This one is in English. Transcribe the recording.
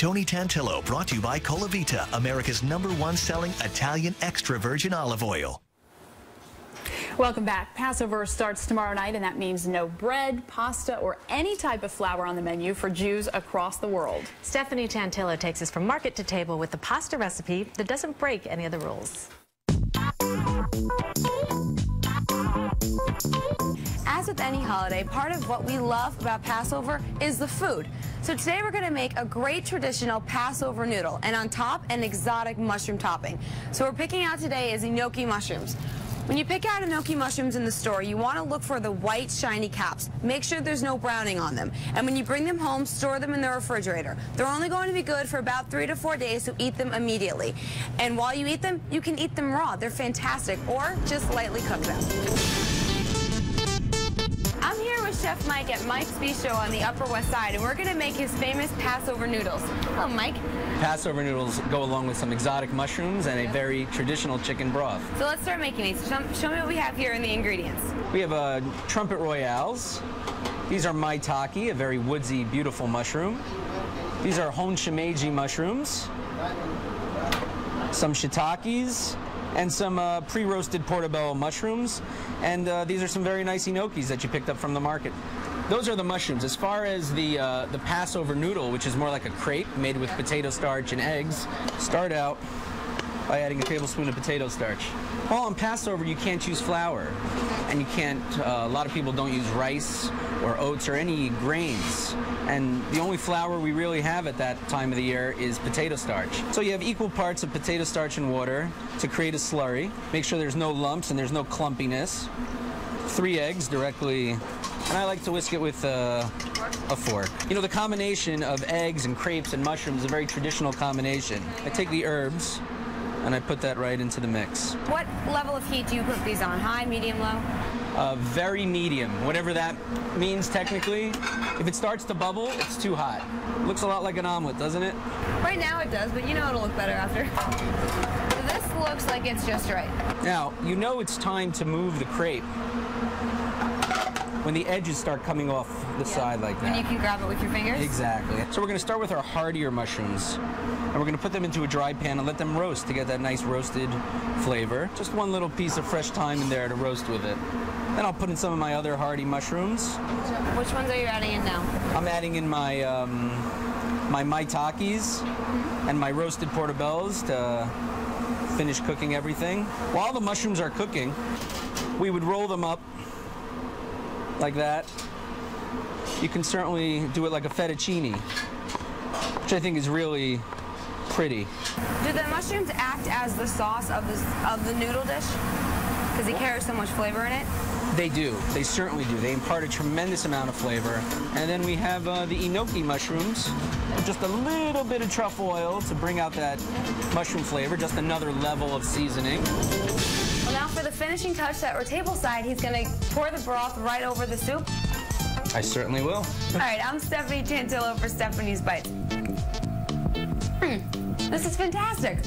Tony Tantillo, brought to you by Colavita, America's #1 selling Italian extra virgin olive oil. Welcome back. Passover starts tomorrow night, and that means no bread, pasta, or any type of flour on the menu for Jews across the world. Stephanie Tantillo takes us from market to table with the pasta recipe that doesn't break any of the rules. As with any holiday, part of what we love about Passover is the food. So today we're going to make a great traditional Passover noodle, and on top, an exotic mushroom topping. So what we're picking out today is enoki mushrooms. When you pick out enoki mushrooms in the store, you want to look for the white, shiny caps. Make sure there's no browning on them. And when you bring them home, store them in the refrigerator. They're only going to be good for about 3 to 4 days, so eat them immediately. And while you eat them, you can eat them raw. They're fantastic. Or just lightly cook them. I'm here with Chef Mike at Mike's Bistro on the Upper West Side, and we're going to make his famous Passover noodles. Hello, Mike. Passover noodles go along with some exotic mushrooms and a very traditional chicken broth. So let's start making these. Show me what we have here in the ingredients. We have trumpet royales. These are maitake, a very woodsy, beautiful mushroom. These are hon shimeji mushrooms, some shiitakes, and some pre-roasted portobello mushrooms. And these are some very nice enokis that you picked up from the market. Those are the mushrooms. As far as the Passover noodle, which is more like a crepe made with potato starch and eggs, start out by adding a tablespoon of potato starch. Well, on Passover, you can't use flour, and you can't, a lot of people don't use rice or oats or any grains. And the only flour we really have at that time of the year is potato starch. So you have equal parts of potato starch and water to create a slurry. Make sure there's no lumps and there's no clumpiness. 3 eggs directly, and I like to whisk it with a fork. You know, the combination of eggs and crepes and mushrooms is a very traditional combination. I take the herbs and I put that right into the mix. What level of heat do you cook these on? High, medium, low? Very medium, whatever that means technically. If it starts to bubble, it's too hot. Looks a lot like an omelet, doesn't it? Right now it does, but you know it'll look better after. So this looks like it's just right. Now, you know it's time to move the crepe when the edges start coming off the side like that. And you can grab it with your fingers? Exactly. So we're going to start with our hardier mushrooms, and we're going to put them into a dry pan and let them roast to get that nice roasted flavor. Just one little piece of fresh thyme in there to roast with it. Then I'll put in some of my other hardy mushrooms. Which ones are you adding in now? I'm adding in my my maitakes and my roasted portobellos to finish cooking everything. While the mushrooms are cooking, we would roll them up like that. You can certainly do it like a fettuccine, which I think is really pretty. Do the mushrooms act as the sauce of the noodle dish? Because it carries so much flavor in it? They do. They certainly do. They impart a tremendous amount of flavor. And then we have the enoki mushrooms, just a little bit of truffle oil to bring out that mushroom flavor, just another level of seasoning. Well, now for the finishing touch at our table side, he's going to pour the broth right over the soup. I certainly will. All right, I'm Stephanie Tantillo for Stephanie's Bites. This is fantastic.